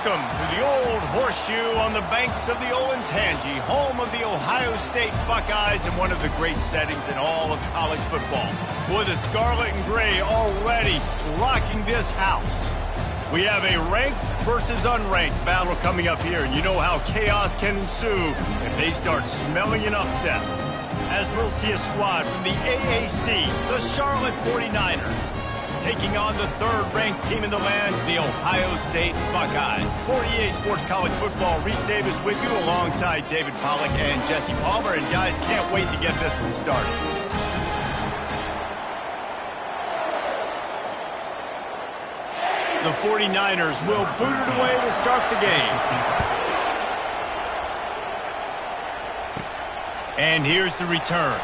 Welcome to the Old Horseshoe on the banks of the Olentangy, home of the Ohio State Buckeyes and one of the great settings in all of college football. Boy, the scarlet and gray already rocking this house. We have a ranked versus unranked battle coming up here, and you know how chaos can ensue if they start smelling an upset. As we'll see a squad from the AAC, the Charlotte 49ers, taking on the third-ranked team in the land, the Ohio State Buckeyes. For EA Sports College Football, Reese Davis with you alongside David Pollack and Jesse Palmer. And guys, can't wait to get this one started. The 49ers will boot it away to start the game. And here's the return.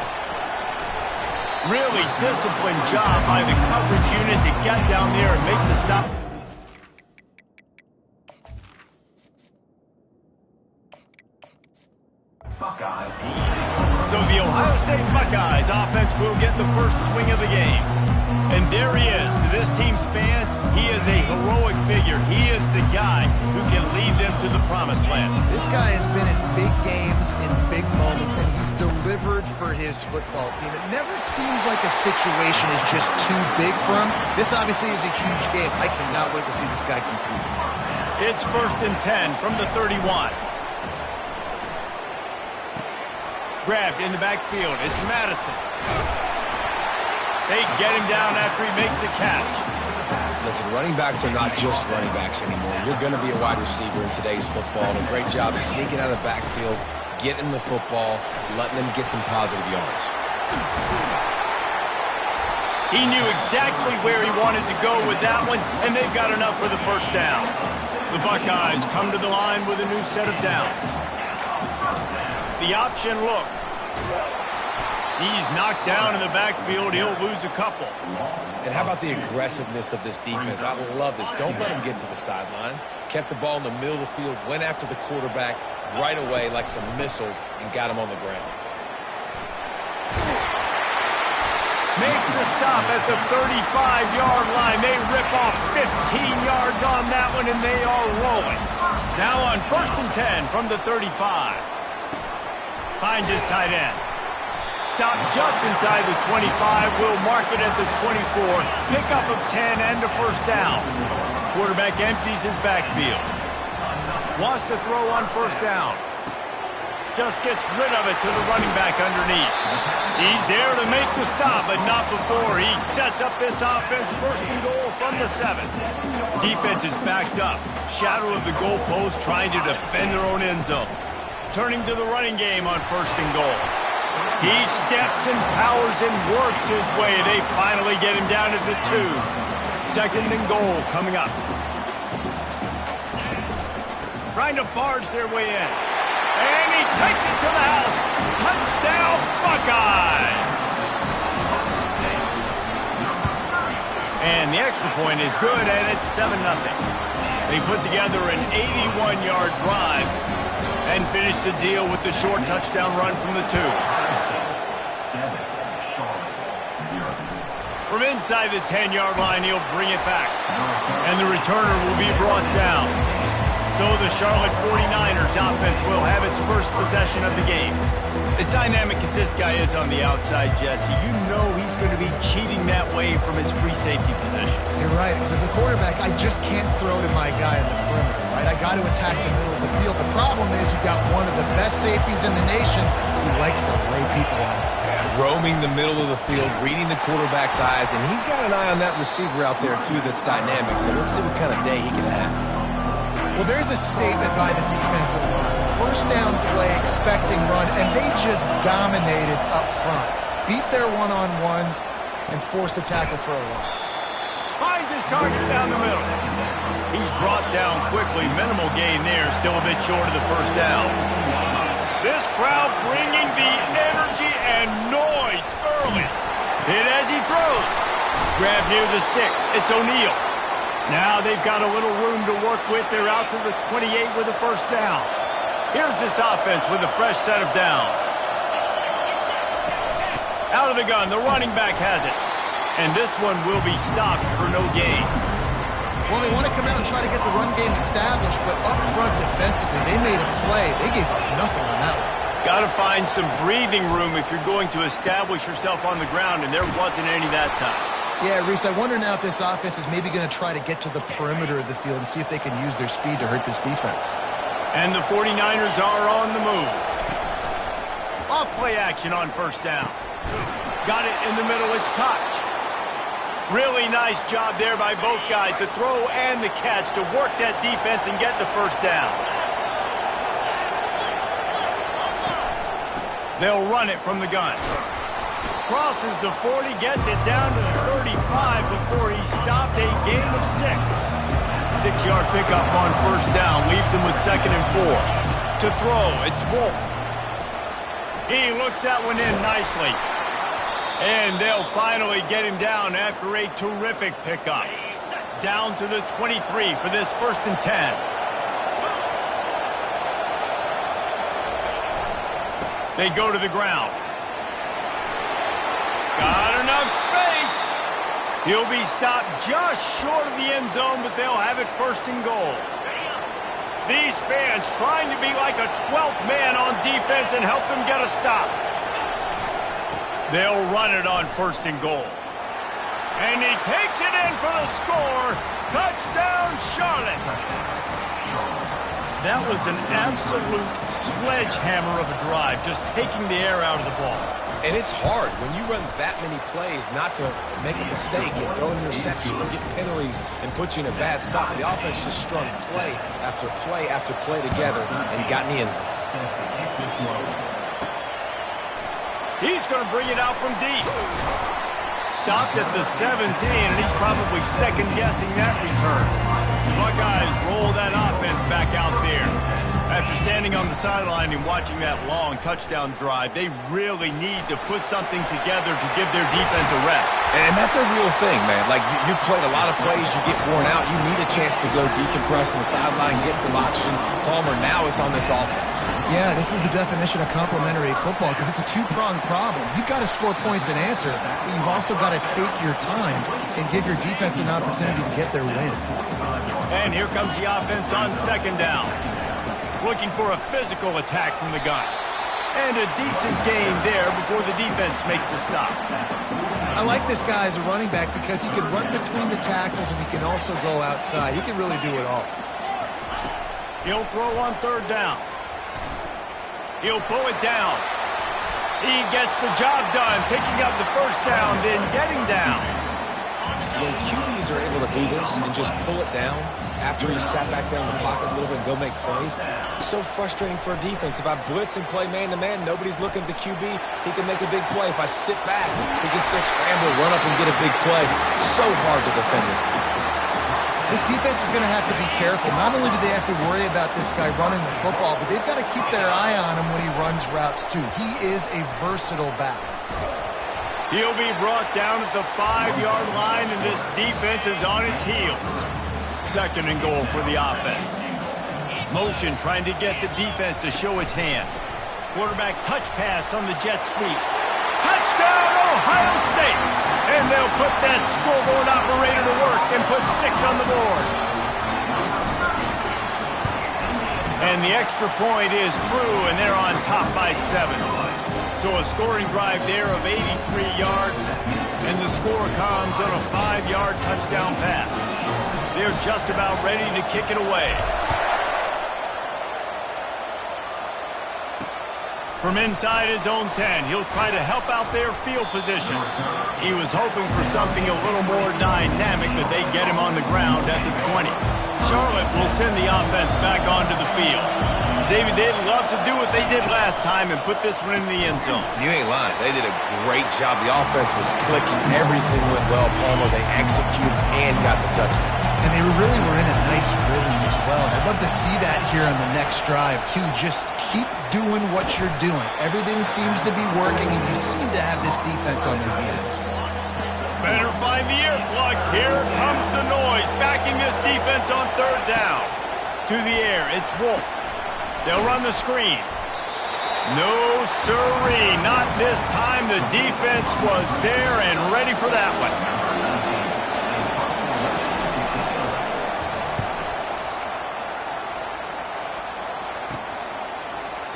Really disciplined job by the coverage unit to get down there and make the stop. Buckeyes. So the Ohio State Buckeyes offense will get the first swing of the game. And there he is. To this team's fans, he is a heroic figure. He is the guy who can lead them to the promised land. This guy has been in big games, in big moments, and he's delivered for his football team. It never seems like a situation is just too big for him. This obviously is a huge game. I cannot wait to see this guy compete. It's 1st and 10 from the 31. Grabbed in the backfield. It's Madison. They get him down after he makes the catch. Listen, running backs are not just running backs anymore. You're going to be a wide receiver in today's football. And a great job sneaking out of the backfield, getting the football, letting them get some positive yards. He knew exactly where he wanted to go with that one, and they've got enough for the first down. The Buckeyes come to the line with a new set of downs. The option look. He's knocked down in the backfield. He'll lose a couple. And how about the aggressiveness of this defense? I love this. Don't let him get to the sideline. Kept the ball in the middle of the field, went after the quarterback right away like some missiles, and got him on the ground. Makes a stop at the 35-yard line. They rip off 15 yards on that one, and they are rolling. Now on 1st and 10 from the 35. Finds his tight end. Stop just inside the 25. Will mark it at the 24. Pickup of 10 and a first down. Quarterback empties his backfield. Wants to throw on first down. Just gets rid of it to the running back underneath. He's there to make the stop, but not before he sets up this offense. 1st and goal from the 7. Defense is backed up. Shadow of the goalpost, trying to defend their own end zone. Turning to the running game on 1st and goal. He steps and powers and works his way. They finally get him down at the 2. 2nd and goal coming up. Trying to barge their way in. And he takes it to the house. Touchdown, Buckeyes! And the extra point is good, and it's 7-0. They put together an 81-yard drive and finish the deal with the short touchdown run from the 2. From inside the 10-yard line, he'll bring it back. And the returner will be brought down. So the Charlotte 49ers offense will have its first possession of the game. As dynamic as this guy is on the outside, Jesse, you know he's going to be cheating that way from his free safety position. You're right, because as a quarterback, I just can't throw to my guy in the perimeter, right? I got to attack the middle of the field. The problem is you've got one of the best safeties in the nation who likes to lay people out. Yeah, roaming the middle of the field, reading the quarterback's eyes, and he's got an eye on that receiver out there, too, that's dynamic. So let's see what kind of day he can have. Well, there's a statement by the defensive line. 1st down play, expecting run, and they just dominated up front. Beat their one-on-ones and forced a tackle for a loss. Finds his target down the middle. He's brought down quickly. Minimal gain there. Still a bit short of the first down. This crowd bringing the energy and noise early. Hit as he throws. Grab near the sticks. It's O'Neal. Now they've got a little room to work with. They're out to the 28 with a first down. Here's this offense with a fresh set of downs. Out of the gun, the running back has it. And this one will be stopped for no gain. Well, they want to come out and try to get the run game established, but up front defensively, they made a play. They gave up nothing on that one. Got to find some breathing room if you're going to establish yourself on the ground, and there wasn't any that time. Yeah, Reese, I wonder now if this offense is maybe going to try to get to the perimeter of the field and see if they can use their speed to hurt this defense. And the 49ers are on the move. Off play action on first down. Got it in the middle, it's Koch. Really nice job there by both guys, the throw and the catch, to work that defense and get the first down. They'll run it from the gun. Crosses the 40, gets it down to the 35 before he stopped, a gain of 6. 6-yard pickup on first down, leaves him with 2nd and 4. To throw, it's Wolf. He looks that one in nicely. And they'll finally get him down after a terrific pickup. Down to the 23 for this 1st and 10. They go to the ground. Got enough space. He'll be stopped just short of the end zone, but they'll have it 1st and goal. These fans trying to be like a 12th man on defense and help them get a stop. They'll run it on 1st and goal. And he takes it in for the score. Touchdown, Charlotte. That was an absolute sledgehammer of a drive, just taking the air out of the ball. And it's hard when you run that many plays not to make a mistake and throw an interception or get penalties and put you in a bad spot. The offense just strung play after play after play together and got in the end zone. He's going to bring it out from deep. Stopped at the 17, and he's probably second-guessing that return. The Buckeyes roll that offense back out there. After standing on the sideline and watching that long touchdown drive, they really need to put something together to give their defense a rest. And that's a real thing, man. Like, you played a lot of plays, you get worn out, you need a chance to go decompress on the sideline, get some oxygen. Palmer, now it's on this offense. Yeah, this is the definition of complementary football because it's a two-pronged problem. You've got to score points and answer, but you've also got to take your time and give your defense an opportunity to get their win. And here comes the offense on 2nd down. Looking for a physical attack from the gun. And a decent gain there before the defense makes the stop. I like this guy as a running back because he can run between the tackles and he can also go outside. He can really do it all. He'll throw on 3rd down. He'll pull it down. He gets the job done, picking up the 1st down, then getting down. When QBs are able to do this and just pull it down after he's sat back there in the pocket a little bit and go make plays, it's so frustrating for a defense. If I blitz and play man-to-man, nobody's looking at the QB, he can make a big play. If I sit back, he can still scramble, run up and get a big play. So hard to defend this guy. This defense is going to have to be careful. Not only do they have to worry about this guy running the football, but they've got to keep their eye on him when he runs routes too. He is a versatile back. He'll be brought down at the 5-yard line, and this defense is on its heels. 2nd and goal for the offense. Motion trying to get the defense to show its hand. Quarterback touch pass on the jet sweep. Touchdown, Ohio State! And they'll put that scoreboard operator to work and put 6 on the board. And the extra point is true, and they're on top by 7. So a scoring drive there of 83 yards, and the score comes on a 5-yard touchdown pass. They're just about ready to kick it away. From inside his own 10, he'll try to help out their field position. He was hoping for something a little more dynamic, but they get him on the ground at the 20. Charlotte will send the offense back onto the field. David, they'd love to do what they did last time and put this one in the end zone. You ain't lying. They did a great job. The offense was clicking. Everything went well, Palmer. They executed and got the touchdown. And they really were in a nice rhythm as well. And I'd love to see that here on the next drive, too. Just keep doing what you're doing. Everything seems to be working, and you seem to have this defense on their heels. Better find the earplugs. Here comes the noise, backing this defense on 3rd down. To the air, it's Wolf. They'll run the screen. No siree, not this time. The defense was there and ready for that one.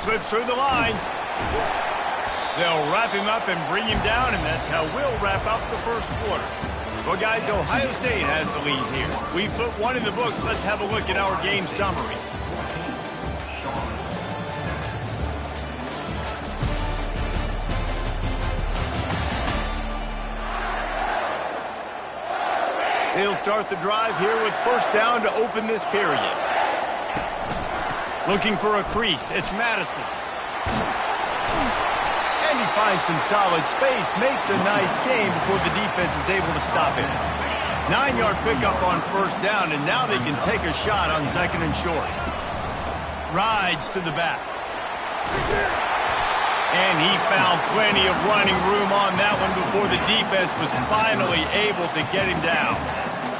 Slips through the line. They'll wrap him up and bring him down, and that's how we'll wrap up the first quarter. Well, guys, Ohio State has the lead here. We've put one in the books. Let's have a look at our game summary. They'll start the drive here with first down to open this period. Looking for a crease. It's Madison. And he finds some solid space, makes a nice game before the defense is able to stop him. 9-yard pickup on first down, and now they can take a shot on second and short. Rides to the back. And he found plenty of running room on that one before the defense was finally able to get him down.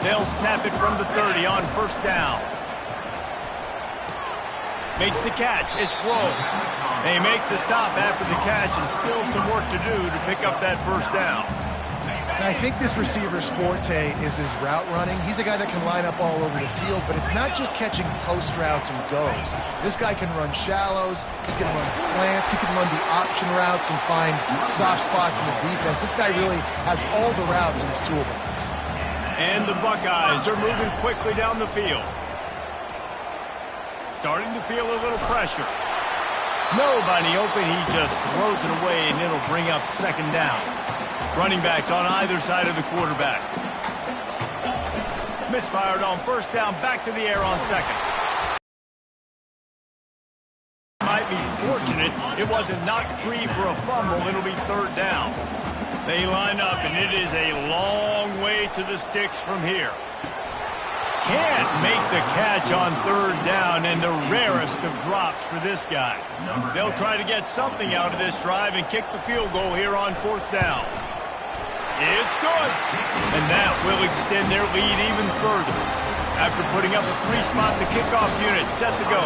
They'll snap it from the 30 on first down. Makes the catch. It's Blow. They make the stop after the catch, and still some work to do to pick up that first down. And I think this receiver's forte is his route running. He's a guy that can line up all over the field, but it's not just catching post routes and goes. This guy can run shallows, he can run slants, he can run the option routes and find soft spots in the defense. This guy really has all the routes in his toolbox. And the Buckeyes are moving quickly down the field. Starting to feel a little pressure. Nobody open, he just throws it away, and it'll bring up second down. Running backs on either side of the quarterback. Misfired on first down, back to the air on second. Might be fortunate it wasn't knocked free for a fumble. It'll be third down. They line up, and it is a long way to the sticks from here. Can't make the catch on third down, and the rarest of drops for this guy. They'll try to get something out of this drive and kick the field goal here on fourth down. It's good, and that will extend their lead even further. After putting up a three-spot, the kickoff unit set to go.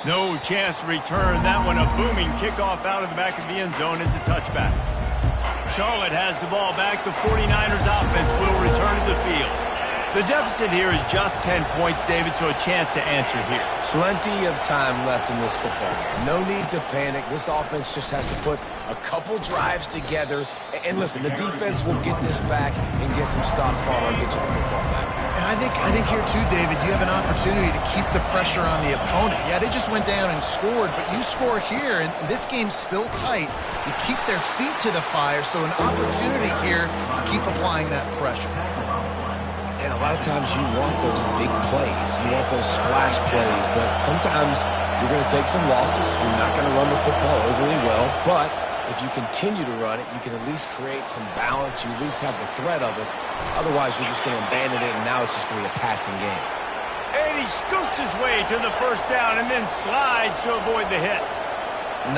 No chance to return that one. A booming kickoff out of the back of the end zone. It's a touchback. Charlotte has the ball back. The 49ers offense will return to the field. The deficit here is just 10 points, David, so a chance to answer here. Plenty of time left in this football game. No need to panic. This offense just has to put a couple drives together. And listen, the defense will get this back and get some stops following and get you the football back. And I think here too, David, you have an opportunity to keep the pressure on the opponent. Yeah, they just went down and scored, but you score here, and this game's still tight. You keep their feet to the fire, so an opportunity here to keep applying that pressure. And a lot of times you want those big plays. You want those splash plays, but sometimes you're going to take some losses. You're not going to run the football overly well, but if you continue to run it, you can at least create some balance. You at least have the threat of it. Otherwise, you're just going to abandon it, and now it's just going to be a passing game. And he scoots his way to the first down and then slides to avoid the hit.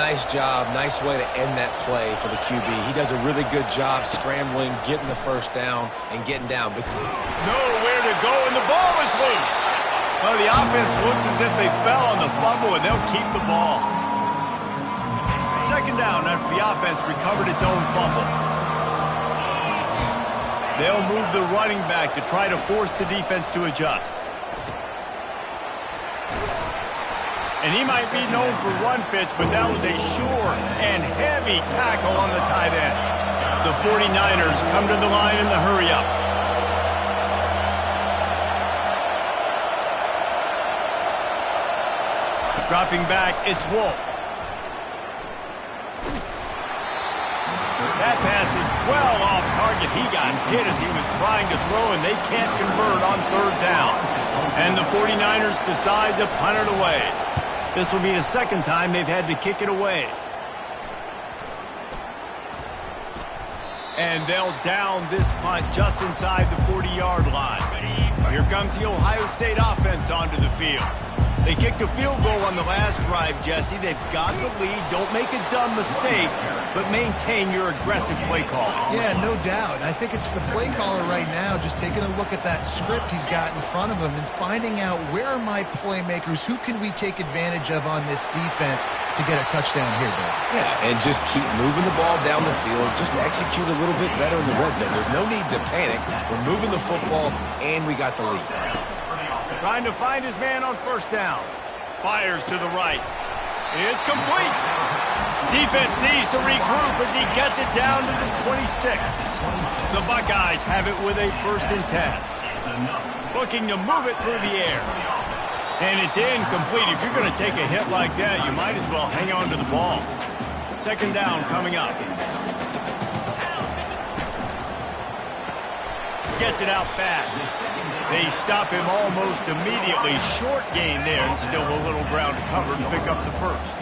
Nice job. Nice way to end that play for the QB. He does a really good job scrambling, getting the first down, and getting down. But nowhere to go, and the ball is loose. Well, the offense looks as if they fell on the fumble, and they'll keep the ball. Second down after the offense recovered its own fumble. They'll move the running back to try to force the defense to adjust. And he might be known for run fits, but that was a sure and heavy tackle on the tight end. The 49ers come to the line in the hurry-up. Dropping back, it's Wolf. That pass is well off target. He got hit as he was trying to throw, and they can't convert on third down. And the 49ers decide to punt it away. This will be the second time they've had to kick it away. And they'll down this punt just inside the 40-yard line. Here comes the Ohio State offense onto the field. They kicked a field goal on the last drive, Jesse. They've got the lead. Don't make a dumb mistake, but maintain your aggressive play call. Yeah, no doubt. I think it's the play caller right now just taking a look at that script he's got in front of him and finding out where are my playmakers, who can we take advantage of on this defense to get a touchdown here, Bill. Yeah, and just keep moving the ball down the field. Just execute a little bit better in the red zone. There's no need to panic. We're moving the football, and we got the lead. Trying to find his man on first down. Fires to the right. It's complete. Defense needs to regroup as he gets it down to the 26. The Buckeyes have it with a 1st and 10. Looking to move it through the air. And it's incomplete. If you're going to take a hit like that, you might as well hang on to the ball. 2nd down coming up. Gets it out fast. They stop him almost immediately. Short gain there, and still a little ground to cover to pick up the 1st.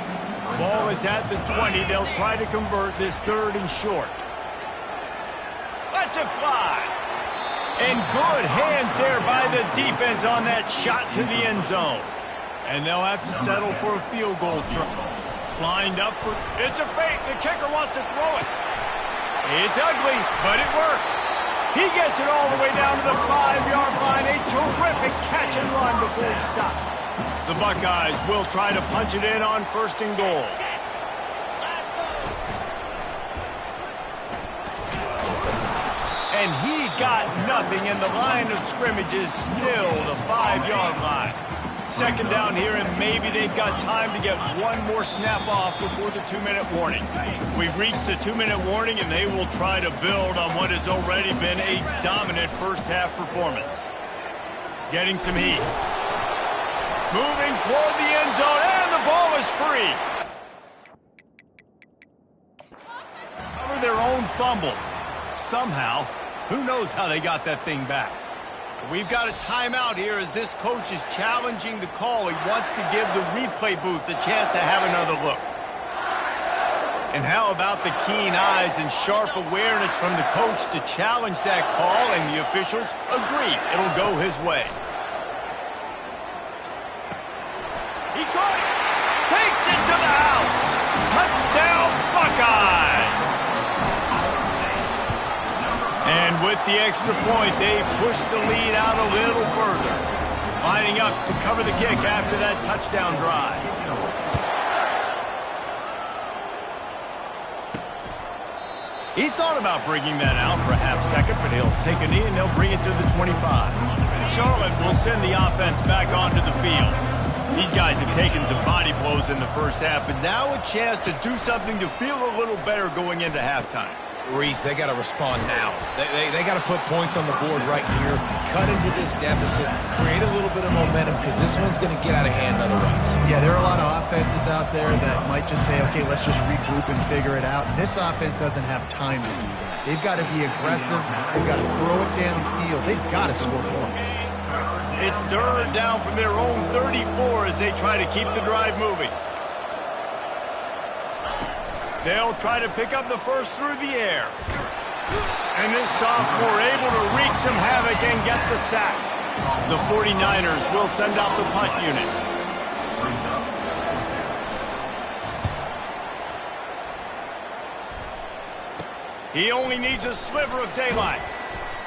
Ball is at the 20. They'll try to convert this 3rd and short. Lets it fly. And good hands there by the defense on that shot to the end zone. And they'll have to settle for a field goal try. Lined up for... It's a fake. The kicker wants to throw it. It's ugly, but it worked. He gets it all the way down to the 5-yard line. A terrific catch and run before he stopped. The Buckeyes will try to punch it in on 1st and goal. And he got nothing, and the line of scrimmage is still the 5-yard line. 2nd down here, and maybe they've got time to get one more snap off before the 2-minute warning. We've reached the 2-minute warning, and they will try to build on what has already been a dominant first-half performance. Getting some heat. Moving toward the end zone, and the ball is free. Cover their own fumble. Somehow, who knows how they got that thing back. We've got a timeout here as this coach is challenging the call. He wants to give the replay booth a chance to have another look. And how about the keen eyes and sharp awareness from the coach to challenge that call, and the officials agree it'll go his way. He caught it. Takes it to the house. Touchdown, Buckeyes. And with the extra point, they push the lead out a little further. Lining up to cover the kick after that touchdown drive. He thought about bringing that out for a half second, but he'll take a knee and they'll bring it to the 25. Charlotte will send the offense back onto the field. These guys have taken some body blows in the first half, but now a chance to do something to feel a little better going into halftime. Reese, they got to respond now. They got to put points on the board right here, cut into this deficit, create a little bit of momentum, because this one's going to get out of hand otherwise. Yeah, there are a lot of offenses out there that might just say, okay, let's just regroup and figure it out. This offense doesn't have time to do that. They've got to be aggressive. They've got to throw it downfield. They've got to score points. It's 3rd down from their own 34 as they try to keep the drive moving. They'll try to pick up the 1st through the air. And this sophomore able to wreak some havoc and get the sack. The 49ers will send out the punt unit. He only needs a sliver of daylight.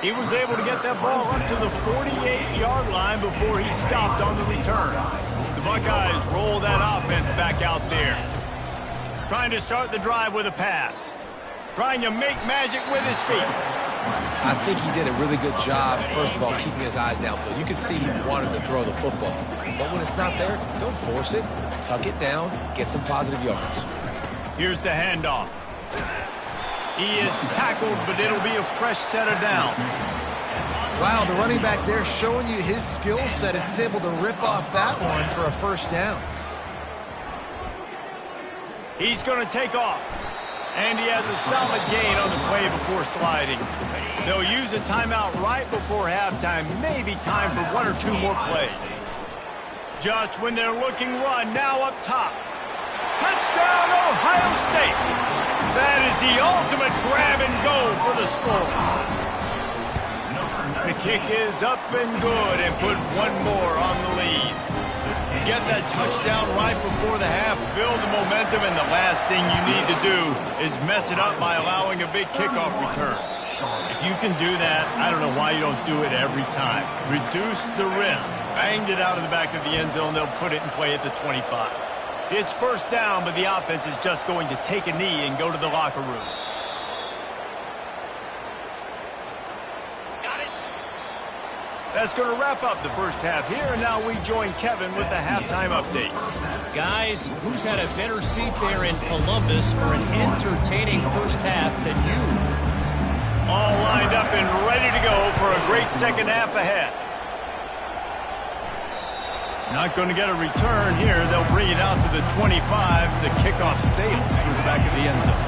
He was able to get that ball up to the 48-yard line before he stopped on the return. The Buckeyes roll that offense back out there. Trying to start the drive with a pass. Trying to make magic with his feet. I think he did a really good job, first of all, keeping his eyes downfield. You can see he wanted to throw the football. But when it's not there, don't force it. Tuck it down, get some positive yards. Here's the handoff. He is tackled, but it'll be a fresh set of downs. Wow, the running back there showing you his skill set as he's able to rip off that one for a 1st down. He's going to take off. And he has a solid gain on the play before sliding. They'll use a timeout right before halftime. Maybe time for 1 or 2 more plays. Just when they're looking run, now up top. Touchdown, Ohio State. That is the ultimate grab and go for the score. The kick is up and good and put one more on the lead. Get that touchdown right before the half, build the momentum, and the last thing you need to do is mess it up by allowing a big kickoff return. If you can do that, I don't know why you don't do it every time. Reduce the risk. Banged it out of the back of the end zone. They'll put it in play at the 25. It's 1st down, but the offense is just going to take a knee and go to the locker room. That's going to wrap up the first half here, and now we join Kevin with the halftime update. Guys, who's had a better seat there in Columbus for an entertaining first half than you? All lined up and ready to go for a great second half ahead. Not going to get a return here. They'll bring it out to the 25 as the kickoff sails through the back of the end zone.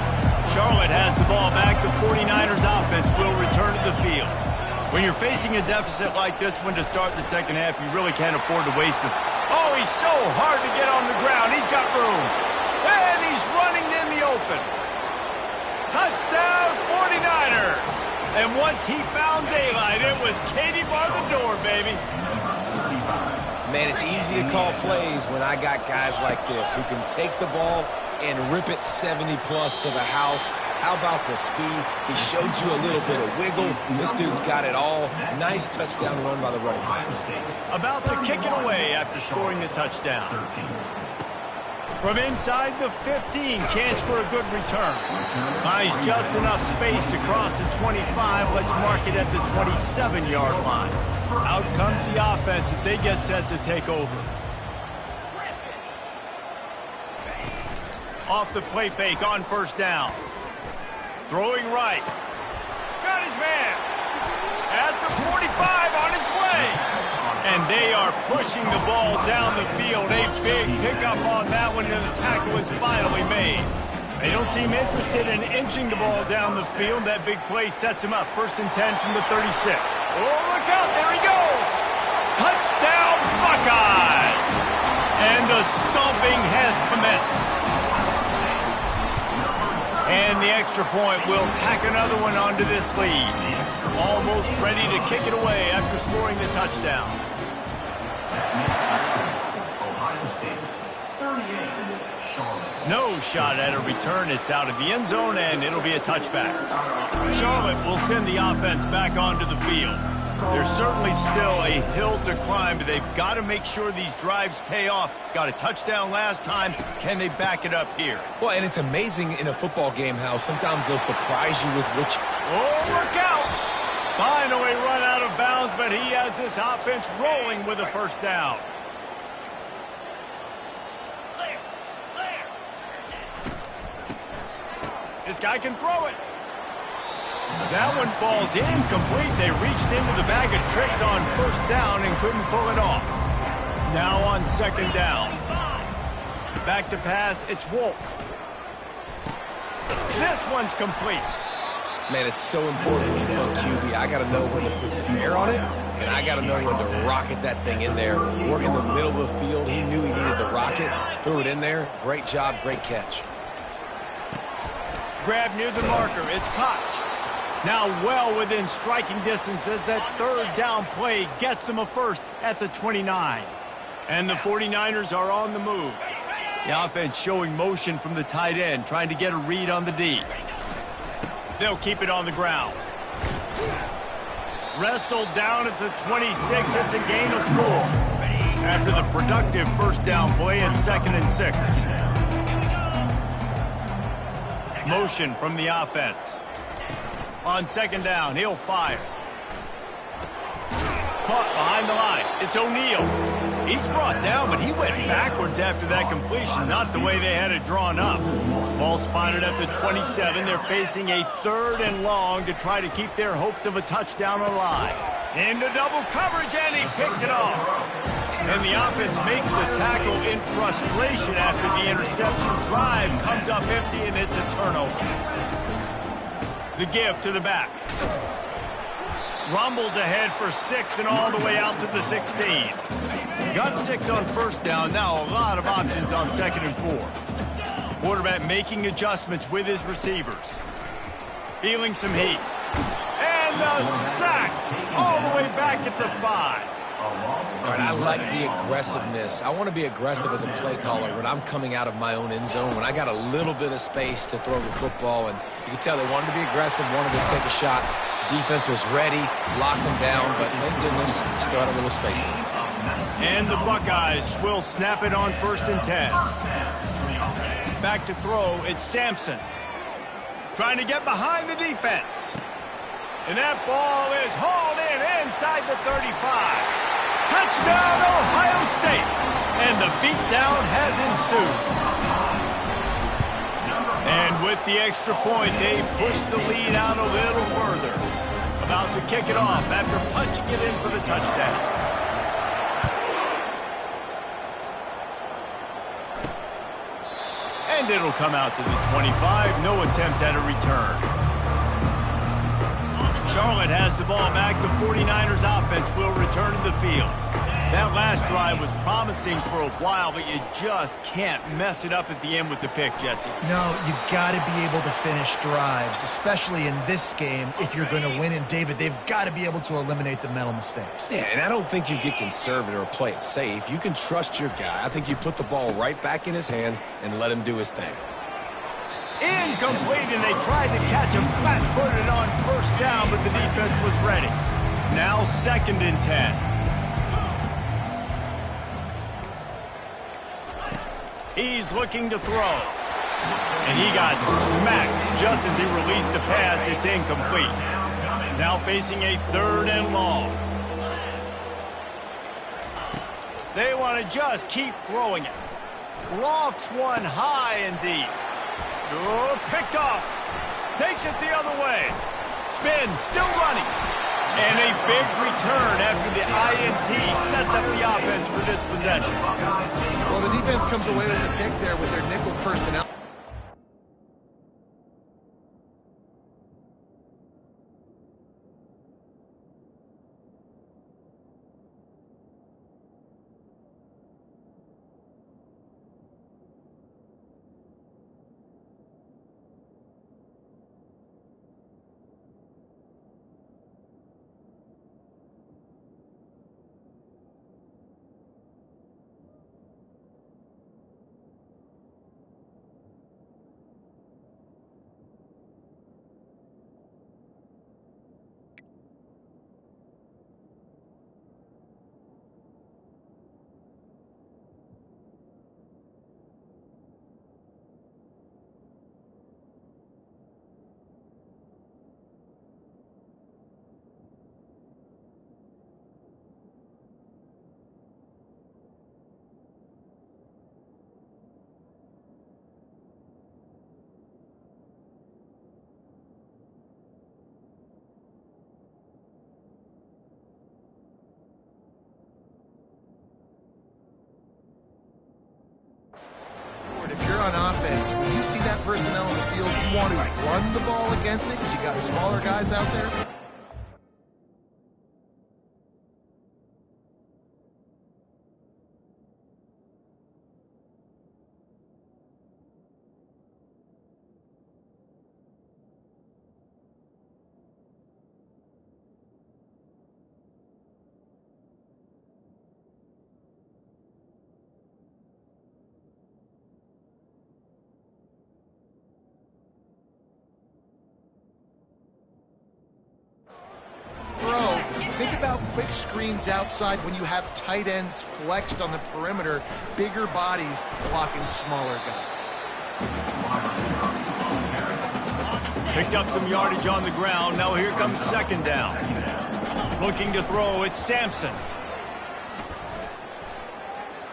Charlotte has the ball back. The 49ers offense will return to the field. When you're facing a deficit like this one to start the second half, you really can't afford to waste this. Oh, he's so hard to get on the ground. He's got room. And he's running in the open. Touchdown, 49ers. And once he found daylight, it was Katie bar the door, baby. Man, it's easy to call plays when I got guys like this who can take the ball and rip it 70-plus to the house. How about the speed? He showed you a little bit of wiggle. This dude's got it all. Nice touchdown run by the running back. About to kick it away after scoring the touchdown. From inside the 15, chance for a good return. Buys just enough space to cross the 25. Let's mark it at the 27-yard line. Out comes the offense as they get set to take over. Off the play fake on first down. Throwing right. Got his man. At the 45 on his way. And they are pushing the ball down the field. A big pickup on that one, and the tackle is finally made. They don't seem interested in inching the ball down the field. That big play sets him up. 1st and 10 from the 36. Oh, look out. There he goes. Touchdown, Buckeyes. And the stomping has commenced. And the extra point will tack another one onto this lead. Almost ready to kick it away after scoring the touchdown. No shot at a return. It's out of the end zone, and it'll be a touchback. Charlotte will send the offense back onto the field. There's certainly still a hill to climb, but they've got to make sure these drives pay off. Got a touchdown last time. Can they back it up here? Well, and it's amazing in a football game how sometimes they'll surprise you with which... Oh, look out! Finally run out of bounds, but he has this offense rolling with a first down. This guy can throw it. That one falls incomplete. They reached into the bag of tricks on first down and couldn't pull it off. Now on second down. Back to pass, it's Wolf. This one's complete. Man, it's so important when you play QB. I got to know when to put some air on it, and I got to know when to rocket that thing in there. Work in the middle of the field. He knew he needed to rocket. Threw it in there. Great job, great catch. Grab near the marker. It's Koch. Now well within striking distance as that third down play gets them a first at the 29. And the 49ers are on the move. The offense showing motion from the tight end, trying to get a read on the D. They'll keep it on the ground. Wrestled down at the 26. It's a gain of 4. After the productive first down play at 2nd and 6. Motion from the offense. On second down, he'll fire. Caught behind the line. It's O'Neal. He's brought down, but he went backwards after that completion, not the way they had it drawn up. Ball spotted at the 27. They're facing a 3rd and long to try to keep their hopes of a touchdown alive. Into double coverage, and he picked it off. And the offense makes the tackle in frustration after the interception. Drive comes up empty, and it's a turnover. The give to the back. Rumbles ahead for 6 and all the way out to the 16. Got 6 on first down. Now a lot of options on 2nd and 4. Quarterback making adjustments with his receivers. Feeling some heat. And the sack all the way back at the 5. All right, I like the aggressiveness. I want to be aggressive as a play caller when I'm coming out of my own end zone, when I got a little bit of space to throw the football. And you can tell they wanted to be aggressive, wanted to take a shot. Defense was ready, locked them down, but thank goodness, still had a little space there. And the Buckeyes will snap it on 1st and 10. Back to throw, it's Sampson. Trying to get behind the defense. And that ball is hauled in end inside the 35. Touchdown, Ohio State! And the beatdown has ensued. And with the extra point, they push the lead out a little further. About to kick it off after punching it in for the touchdown. And it'll come out to the 25. No attempt at a return. Charlotte has the ball back. The 49ers offense will return to the field. That last drive was promising for a while, but you just can't mess it up at the end with the pick, Jesse. No, you've got to be able to finish drives, especially in this game. If you're going to win, and David, they've got to be able to eliminate the mental mistakes. Yeah, and I don't think you get conservative or play it safe. You can trust your guy. I think you put the ball right back in his hands and let him do his thing. Incomplete, and they tried to catch him flat-footed on first down, but the defense was ready. Now 2nd and 10. He's looking to throw. And he got smacked just as he released the pass. It's incomplete. Now facing a 3rd and long. They want to just keep throwing it. Lofts one high and deep. Oh, picked off. Takes it the other way. Spin, still running. And a big return after the INT sets up the offense for this possession. Well, the defense comes away with the pick there with their nickel personnel. If you're on offense, when you see that personnel on the field, you want to run the ball against it because you got smaller guys out there. Think about quick screens outside when you have tight ends flexed on the perimeter, bigger bodies blocking smaller guys. Picked up some yardage on the ground. Now here comes 2nd down. Looking to throw, it's Sampson.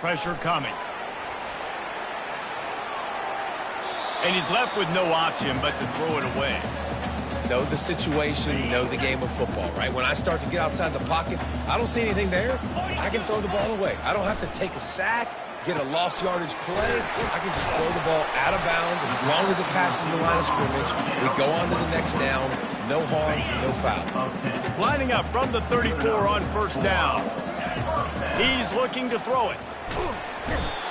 Pressure coming. And he's left with no option but to throw it away. Know the situation, know the game of football, right? When I start to get outside the pocket, I don't see anything there, I can throw the ball away. I don't have to take a sack, get a lost yardage play. I can just throw the ball out of bounds as long as it passes the line of scrimmage. We go on to the next down. No harm, no foul. Lining up from the 34 on 1st down. He's looking to throw it.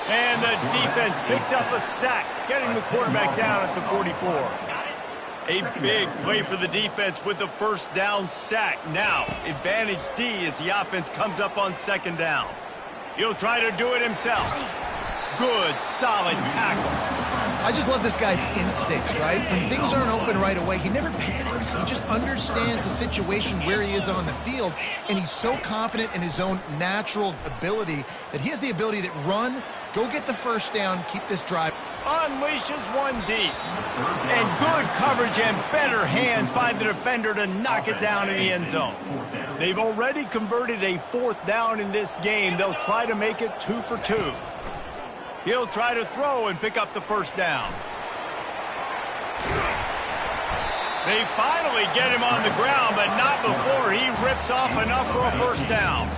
And the defense picks up a sack, getting the quarterback down at the 44. A big play for the defense with the 1st down sack. Now, advantage D as the offense comes up on 2nd down. He'll try to do it himself. Good, solid tackle. I just love this guy's instincts, right? When things aren't open right away, he never panics. He just understands the situation where he is on the field, and he's so confident in his own natural ability that he has the ability to run, go get the 1st down, keep this drive. Unleashes one deep. And good coverage and better hands by the defender to knock it down in the end zone. They've already converted a 4th down in this game. They'll try to make it 2 for 2. He'll try to throw and pick up the 1st down. They finally get him on the ground, but not before he rips off enough for a 1st down.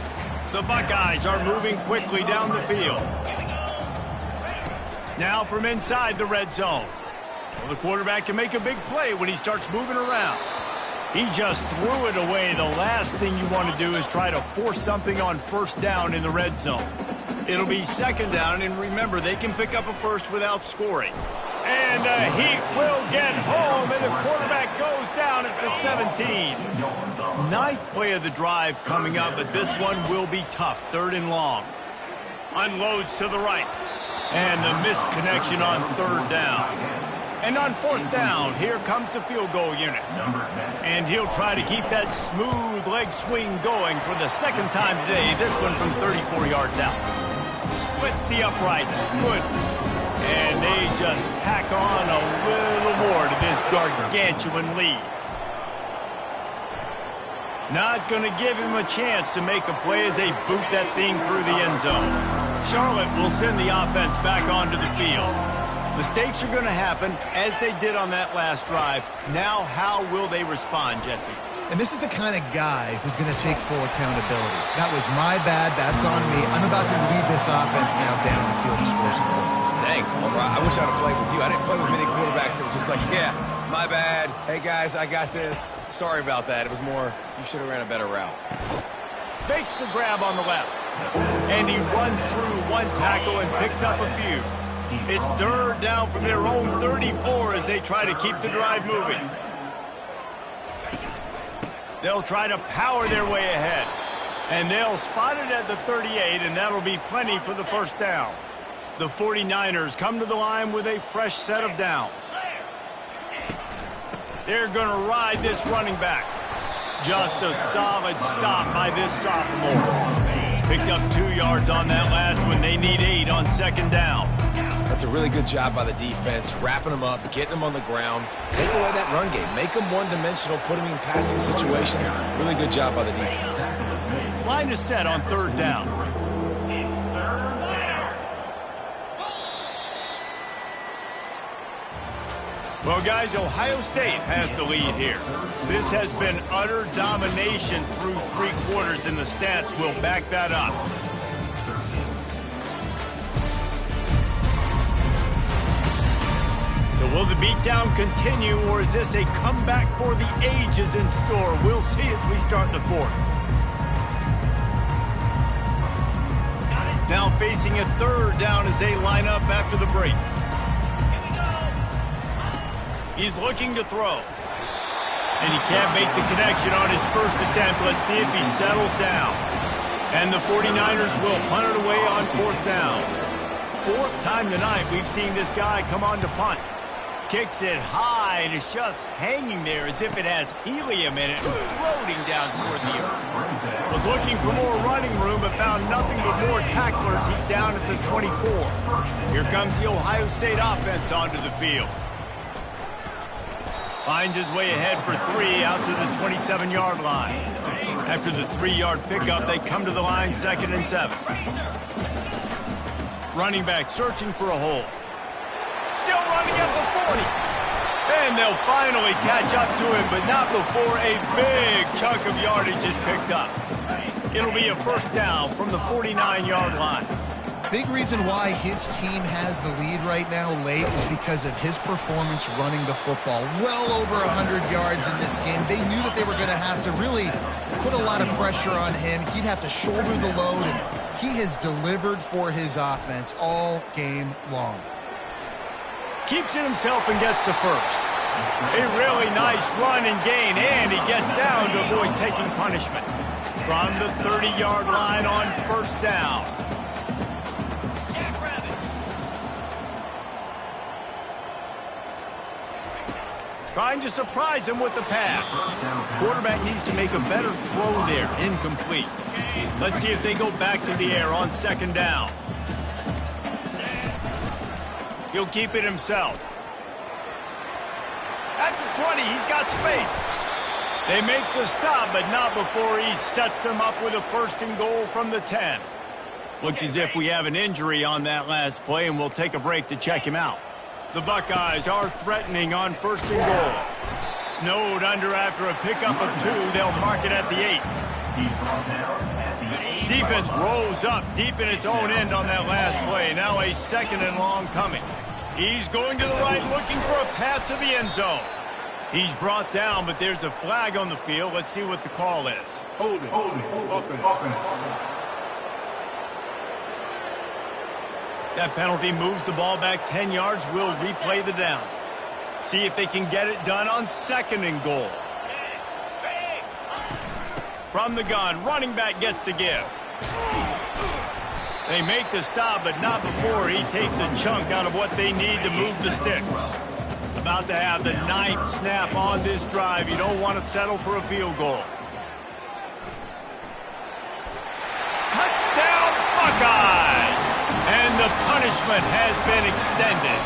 The Buckeyes are moving quickly down the field. Now from inside the red zone. Well, the quarterback can make a big play when he starts moving around. He just threw it away. The last thing you want to do is try to force something on 1st down in the red zone. It'll be 2nd down, and remember, they can pick up a 1st without scoring. And he will get home, and the quarterback goes down at the 17. 9th play of the drive coming up, but this one will be tough. 3rd and long. Unloads to the right. And the misconnection on 3rd down. And on 4th down, here comes the field goal unit. And he'll try to keep that smooth leg swing going for the 2nd time today, this one from 34 yards out. Splits the uprights. Good. And they just tack on a little more to this gargantuan lead. Not going to give him a chance to make a play as they boot that thing through the end zone. Charlotte will send the offense back onto the field. Mistakes are going to happen, as they did on that last drive. Now, how will they respond, Jesse? And this is the kind of guy who's going to take full accountability. That was my bad. That's on me. I'm about to lead this offense now down the field and score some points. Dang, Palmer, I wish I'd have played with you. I didn't play with many quarterbacks that were just like, yeah, my bad. Hey, guys, I got this. Sorry about that. It was more, you should have ran a better route. Makes the grab on the left. And he runs through one tackle and picks up a few. It's 3rd down from their own 34 as they try to keep the drive moving. They'll try to power their way ahead. And they'll spot it at the 38, and that'll be plenty for the 1st down. The 49ers come to the line with a fresh set of downs. They're going to ride this running back. Just a solid stop by this sophomore. Picked up 2 yards on that last one. They need 8 on 2nd down. That's a really good job by the defense, wrapping them up, getting them on the ground, take away that run game, make them one-dimensional, put them in passing situations. Really good job by the defense. Line is set on 3rd down. Well, guys, Ohio State has the lead here. This has been utter domination through 3 quarters, and the stats will back that up. So will the beatdown continue, or is this a comeback for the ages in store? We'll see as we start the 4th. Now facing a 3rd down as they line up after the break. He's looking to throw. And he can't make the connection on his 1st attempt. Let's see if he settles down. And the 49ers will punt it away on 4th down. 4th time tonight we've seen this guy come on to punt. Kicks it high, and it's just hanging there as if it has helium in it, floating down toward the earth. Was looking for more running room, but found nothing but more tacklers. He's down at the 24. Here comes the Ohio State offense onto the field. Finds his way ahead for 3 out to the 27-yard line. After the 3-yard pickup, they come to the line 2nd and 7. Running back searching for a hole. Still running at the 40. And they'll finally catch up to him, but not before a big chunk of yardage is picked up. It'll be a 1st down from the 49-yard line. Big reason why his team has the lead right now late is because of his performance running the football. Well over 100 yards in this game. They knew that they were going to have to really put a lot of pressure on him. He'd have to shoulder the load, and he has delivered for his offense all game long. Keeps it himself and gets the 1st. A really nice run and gain, and he gets down to avoid taking punishment. From the 30-yard line on 1st down. Trying to surprise him with the pass. Quarterback needs to make a better throw there. Incomplete. Let's see if they go back to the air on 2nd down. He'll keep it himself. At the 20, he's got space. They make the stop, but not before he sets them up with a 1st and goal from the 10. Looks as if we have an injury on that last play, and we'll take a break to check him out. The Buckeyes are threatening on 1st and goal. Snowed under after a pickup of 2. They'll mark it at the 8. Defense rolls up deep in its own end on that last play. Now a 2nd and long coming. He's going to the right, looking for a path to the end zone. He's brought down, but there's a flag on the field. Let's see what the call is. Holding. That penalty moves the ball back 10 yards. We'll replay the down. See if they can get it done on 2nd and goal. From the gun, running back gets to give. They make the stop, but not before he takes a chunk out of what they need to move the sticks. About to have the 9th snap on this drive. You don't want to settle for a field goal. Touchdown, Buckeyes! And the punishment has been extended.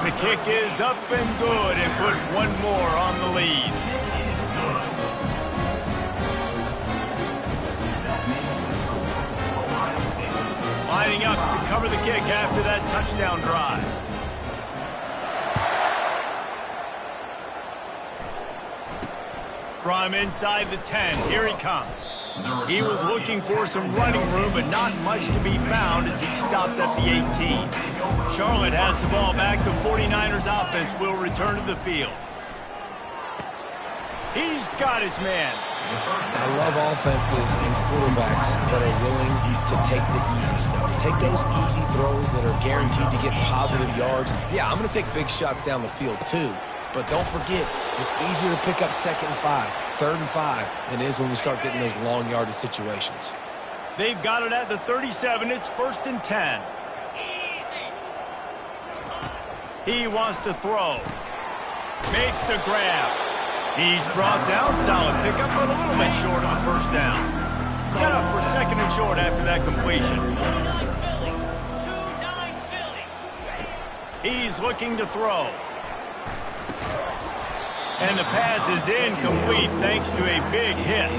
The kick is up and good and put one more on the lead. Lining up to cover the kick after that touchdown drive. From inside the 10, here he comes. He was looking for some running room, but not much to be found as he stopped at the 18. Charlotte has the ball back. The 49ers offense will return to the field. He's got his man. I love offenses and quarterbacks that are willing to take the easy stuff. Take those easy throws that are guaranteed to get positive yards. Yeah, I'm going to take big shots down the field too. But don't forget, it's easier to pick up 2nd and 5, 3rd and 5 than it is when we start getting those long yardage situations. They've got it at the 37. It's 1st and 10. He wants to throw. Makes the grab. He's brought down. Solid pickup, but a little bit short of the 1st down. Set up for 2nd and short after that completion. He's looking to throw. And the pass is incomplete thanks to a big hit.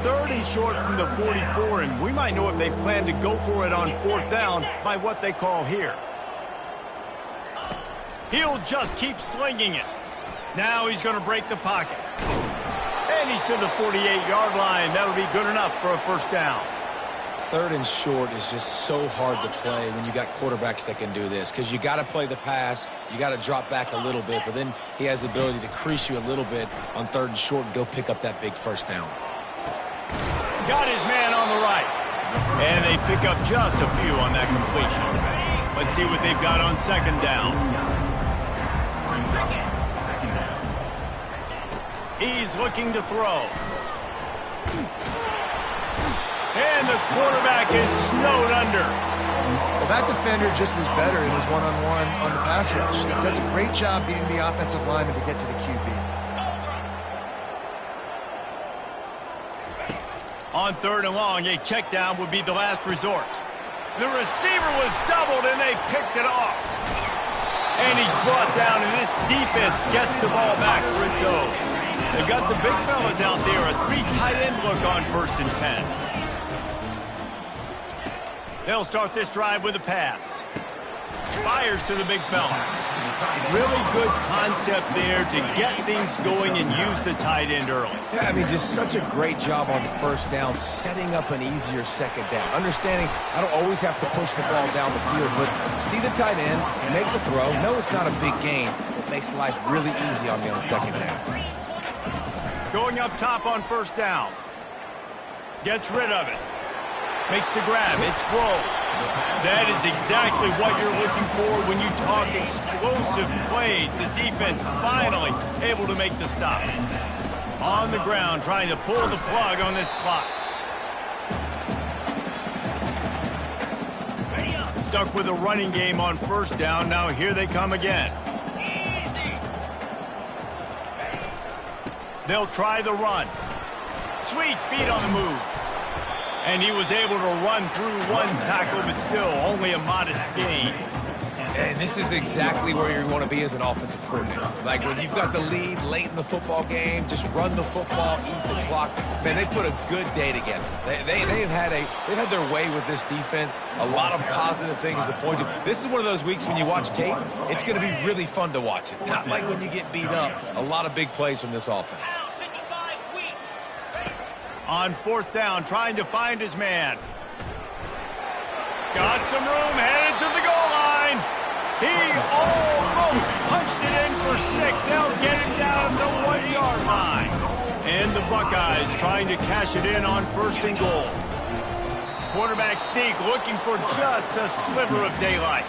3rd and short from the 44, and we might know if they plan to go for it on 4th down by what they call here. He'll just keep slinging it. Now he's going to break the pocket. And he's to the 48-yard line. That'll be good enough for a 1st down. 3rd and short is just so hard to play when you got quarterbacks that can do this, because you got to play the pass, you got to drop back a little bit, but then he has the ability to crease you a little bit on 3rd and short and go pick up that big 1st down. Got his man on the right. And they pick up just a few on that completion. Let's see what they've got on 2nd down. He's looking to throw. And the quarterback is snowed under. Well, that defender just was better in his one-on-one on the pass rush. He does a great job beating the offensive lineman to get to the QB. On 3rd and long, a check down would be the last resort. The receiver was doubled, and they picked it off. And he's brought down, and this defense gets the ball back for its own. They've got the big fellas out there, a 3 tight end look on 1st and 10. They'll start this drive with a pass. Fires to the big fella. Really good concept there to get things going and use the tight end early. Yeah, I mean, just such a great job on 1st down, setting up an easier 2nd down. Understanding I don't always have to push the ball down the field, but see the tight end, make the throw. No, it's not a big gain. It makes life really easy on me on 2nd down. Going up top on 1st down. Gets rid of it. Makes the grab. It's Grove. That is exactly what you're looking for when you talk explosive plays. The defense finally able to make the stop. On the ground, trying to pull the plug on this clock. Stuck with a running game on 1st down. Now here they come again. They'll try the run. Sweet feet on the move. And he was able to run through one tackle, but still only a modest gain. And this is exactly where you want to be as an offensive coordinator. Like when you've got the lead late in the football game, just run the football, eat the clock. Man, they put a good day together. They've had their way with this defense. A lot of positive things to point to. This is one of those weeks when you watch tape, it's going to be really fun to watch it. Not like when you get beat up. A lot of big plays from this offense. On fourth down, trying to find his man. Got some room, headed to the goal line. He almost punched it in for 6. They'll get him down at the 1-yard line. And the Buckeyes trying to cash it in on first and goal. Quarterback sneak looking for just a sliver of daylight.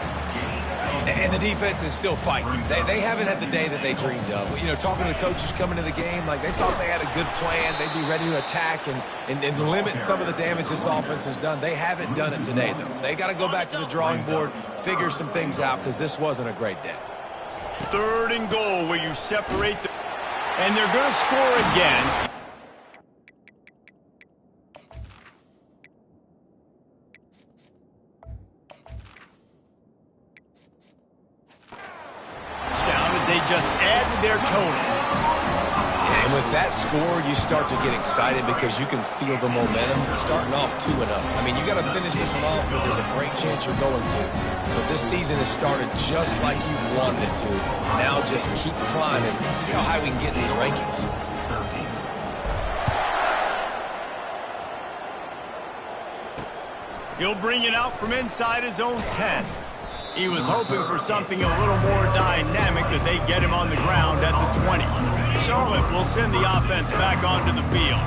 And the defense is still fighting. They haven't had the day that they dreamed of. You know, talking to the coaches coming to the game, like they thought they had a good plan. They'd be ready to attack and limit some of the damage this offense has done. They haven't done it today, though. They got to go back to the drawing board, figure some things out, because this wasn't a great day. Third and goal where you separate the... And they're going to score again. They just added their total. And with that score, you start to get excited because you can feel the momentum starting off 2-0. I mean, you got to finish this one off, but there's a great chance you're going to. But this season has started just like you wanted it to. Now just keep climbing. See how high we can get in these rankings. He'll bring it out from inside his own 10. He was hoping for something a little more dynamic, that they get him on the ground at the 20. Charlotte will send the offense back onto the field.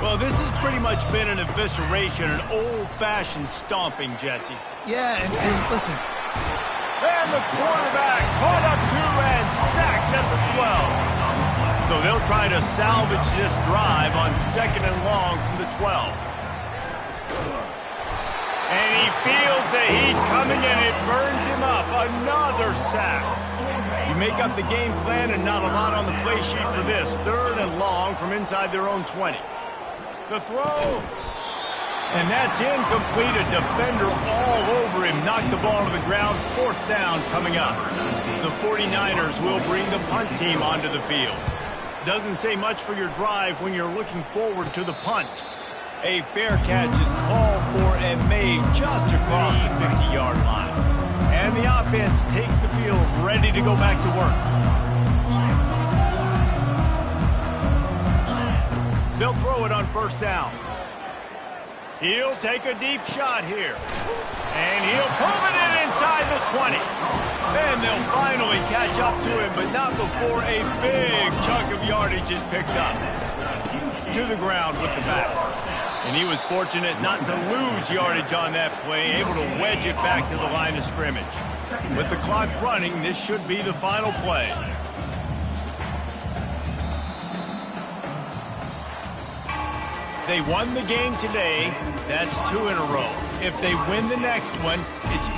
Well, this has pretty much been an evisceration, an old-fashioned stomping, Jesse. Yeah, and listen. And the quarterback caught up to and sacked at the 12. So they'll try to salvage this drive on 2nd and long from the 12. And he feels the heat coming, and it burns him up. Another sack. You make up the game plan, and not a lot on the play sheet for this. 3rd and long from inside their own 20. The throw. And that's incomplete. A defender all over him. Knocked the ball to the ground. 4th down coming up. The 49ers will bring the punt team onto the field. Doesn't say much for your drive when you're looking forward to the punt. A fair catch is called for and made just across the 50-yard line. And the offense takes the field ready to go back to work. They'll throw it on 1st down. He'll take a deep shot here. And he'll pull it in inside the 20. Then they'll finally catch up to him, but not before a big chunk of yardage is picked up. To the ground with the back. And he was fortunate not to lose yardage on that play, able to wedge it back to the line of scrimmage. With the clock running, this should be the final play. They won the game today. That's 2 in a row. If they win the next one, it's